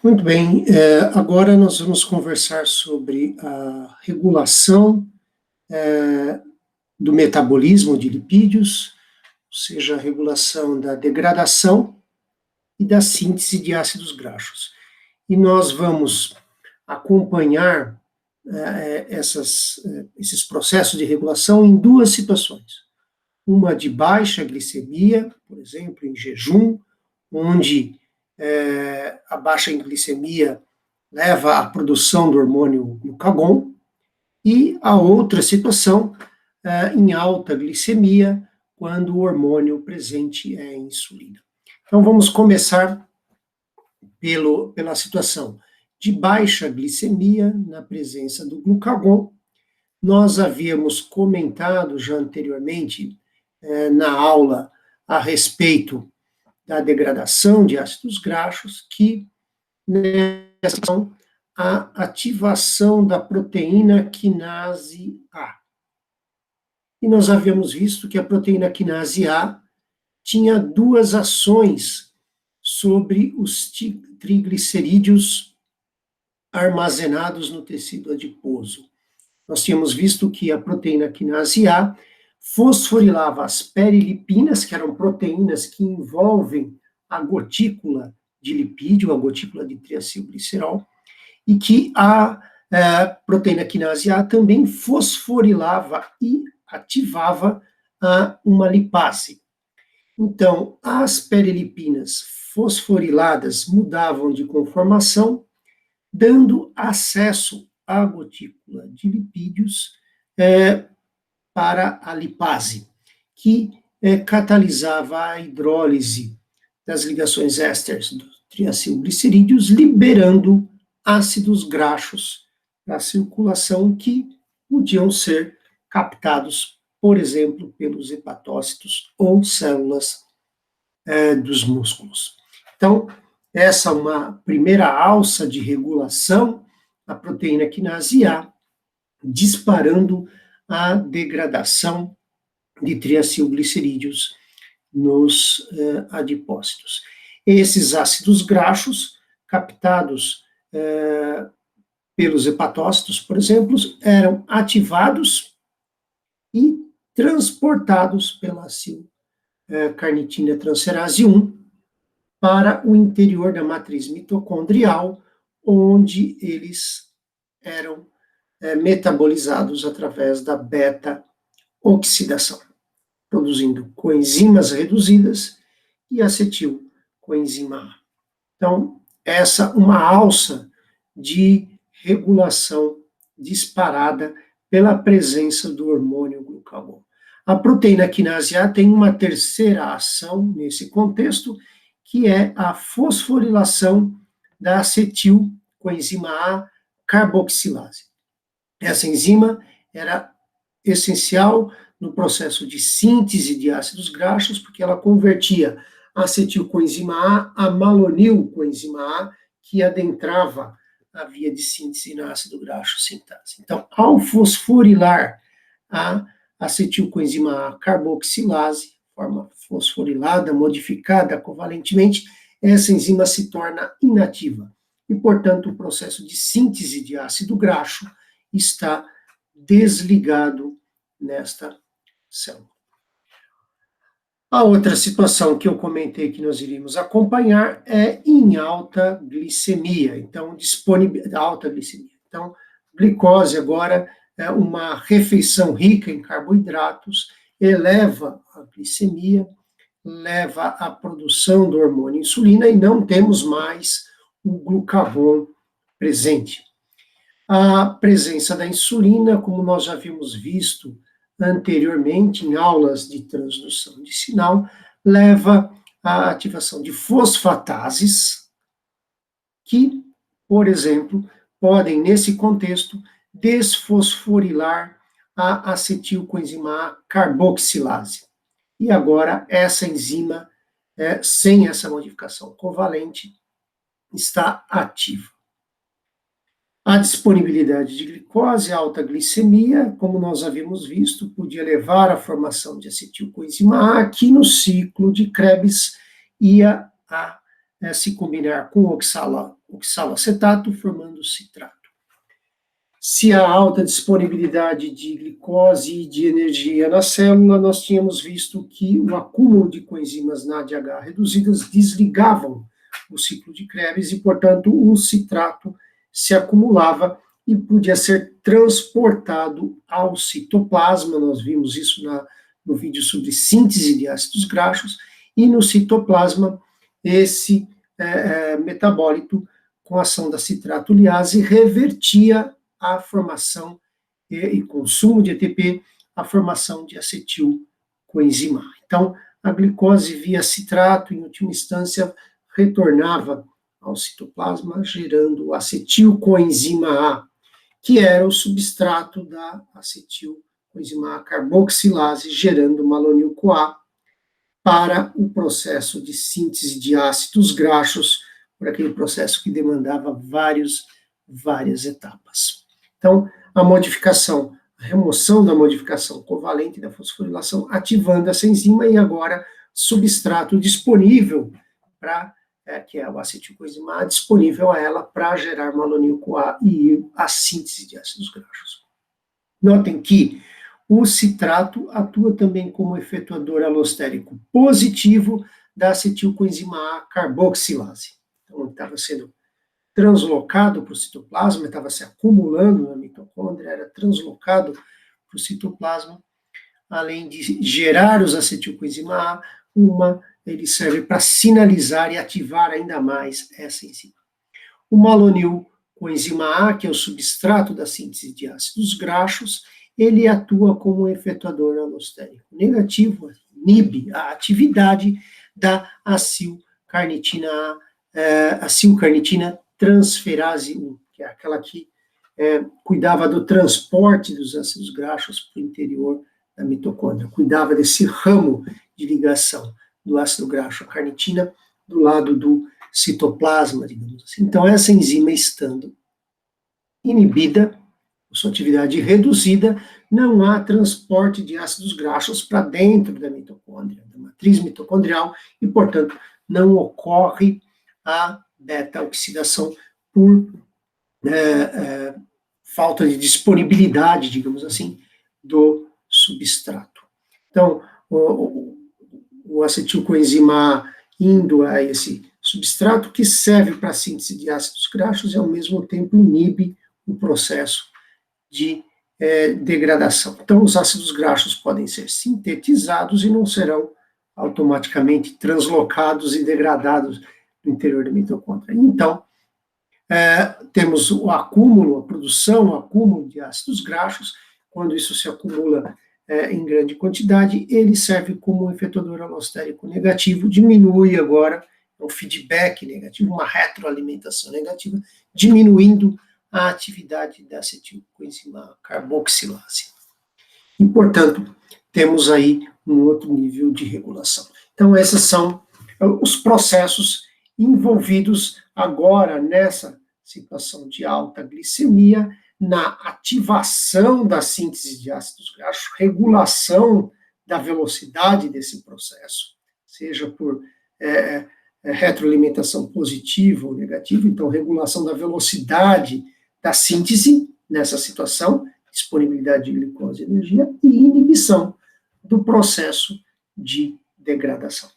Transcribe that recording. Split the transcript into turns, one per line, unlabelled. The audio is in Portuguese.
Muito bem, agora nós vamos conversar sobre a regulação do metabolismo de lipídios, ou seja, a regulação da degradação e da síntese de ácidos graxos. E nós vamos acompanhar esses processos de regulação em duas situações. Uma de baixa glicemia, por exemplo, em jejum, onde a baixa glicemia leva à produção do hormônio glucagon, e a outra situação em alta glicemia, quando o hormônio presente é insulina. Então, vamos começar pela situação de baixa glicemia na presença do glucagon. Nós havíamos comentado já anteriormente na aula a respeito da degradação de ácidos graxos, que nessa a ativação da proteína quinase A. E nós havíamos visto que a proteína quinase A tinha duas ações sobre os triglicerídeos armazenados no tecido adiposo. Nós tínhamos visto que a proteína quinase A fosforilava as perilipinas, que eram proteínas que envolvem a gotícula de lipídio, a gotícula de triacilglicerol, e que a proteína quinase A também fosforilava e ativava uma lipase. Então, as perilipinas fosforiladas mudavam de conformação, dando acesso à gotícula de lipídios para a lipase, que catalisava a hidrólise das ligações ésteres dos triacilglicerídeos, liberando ácidos graxos para a circulação que podiam ser captados, por exemplo, pelos hepatócitos ou células dos músculos. Então, essa é uma primeira alça de regulação da proteína quinase A, disparando a degradação de triacilglicerídeos nos adipócitos. Esses ácidos graxos, captados pelos hepatócitos, por exemplo, eram ativados e transportados pela acil-carnitina transferase 1 para o interior da matriz mitocondrial, onde eles eram metabolizados através da beta-oxidação, produzindo coenzimas reduzidas e acetilcoenzima A. Então, essa uma alça de regulação disparada pela presença do hormônio glucagon. A proteína quinase A tem uma terceira ação nesse contexto, que é a fosforilação da acetilcoenzima A carboxilase. Essa enzima era essencial no processo de síntese de ácidos graxos, porque ela convertia a acetilcoenzima A malonilcoenzima A, que adentrava a via de síntese no ácido graxo sintase. Então, ao fosforilar a acetilcoenzima A carboxilase, forma fosforilada, modificada covalentemente, essa enzima se torna inativa. E, portanto, o processo de síntese de ácido graxo está desligado nesta célula. A outra situação que eu comentei que nós iríamos acompanhar é em alta glicemia. Então, alta glicemia. Então, glicose agora é uma refeição rica em carboidratos, eleva a glicemia, leva à produção do hormônio insulina e não temos mais o glucagon presente. A presença da insulina, como nós já havíamos visto anteriormente em aulas de transdução de sinal, leva à ativação de fosfatases, que, por exemplo, podem, nesse contexto, desfosforilar a acetilcoenzima A carboxilase. E agora, essa enzima, sem essa modificação covalente, está ativa. A disponibilidade de glicose, alta glicemia, como nós havíamos visto, podia levar à formação de acetilcoenzima A, que no ciclo de Krebs ia a se combinar com oxaloacetato, formando citrato. Se há alta disponibilidade de glicose e de energia na célula, nós tínhamos visto que o acúmulo de coenzimas NADH reduzidas desligavam o ciclo de Krebs e, portanto, o citrato se acumulava e podia ser transportado ao citoplasma. Nós vimos isso no vídeo sobre síntese de ácidos graxos, e no citoplasma esse metabólito, com a ação da citratoliase, revertia a formação e consumo de ATP, a formação de acetilcoenzima A. Então, a glicose via citrato, em última instância, retornava ao citoplasma, gerando acetilcoenzima A, que era o substrato da acetilcoenzima A carboxilase, gerando malonil-CoA para o processo de síntese de ácidos graxos, por aquele processo que demandava várias etapas. Então, a remoção da modificação covalente da fosforilação, ativando essa enzima, e agora substrato disponível para, que é o acetilcoenzima A, disponível a ela para gerar malonil-CoA e a síntese de ácidos graxos. Notem que o citrato atua também como efetuador alostérico positivo da acetilcoenzima A carboxilase. Então, ele estava sendo translocado para o citoplasma, estava se acumulando na mitocôndria, era translocado para o citoplasma, além de gerar os acetilcoenzima A, ele serve para sinalizar e ativar ainda mais essa enzima. O malonil-coenzima A, que é o substrato da síntese de ácidos graxos, ele atua como efetuador alostérico negativo, inibe a atividade da acilcarnitina transferase 1, que é aquela que cuidava do transporte dos ácidos graxos para o interior da mitocôndria, cuidava desse ramo de ligação do ácido graxo à carnitina do lado do citoplasma, digamos assim. Então, essa enzima estando inibida, sua atividade reduzida, não há transporte de ácidos graxos para dentro da mitocôndria, da matriz mitocondrial, e, portanto, não ocorre a beta-oxidação por falta de disponibilidade, digamos assim, do substrato. Então, o acetilcoenzima A indo a esse substrato, que serve para a síntese de ácidos graxos e, ao mesmo tempo, inibe o processo de degradação. Então, os ácidos graxos podem ser sintetizados e não serão automaticamente translocados e degradados no interior da mitocôndria. Então, temos o acúmulo, a produção, o acúmulo de ácidos graxos. Quando isso se acumula em grande quantidade, ele serve como efetuador alostérico negativo, diminui agora um feedback negativo, uma retroalimentação negativa, diminuindo a atividade da acetilcoenzima carboxilase. E, portanto, temos aí um outro nível de regulação. Então, esses são os processos envolvidos agora nessa situação de alta glicemia, na ativação da síntese de ácidos graxos, regulação da velocidade desse processo, seja por retroalimentação positiva ou negativa, então regulação da velocidade da síntese nessa situação, disponibilidade de glicose e energia, e inibição do processo de degradação.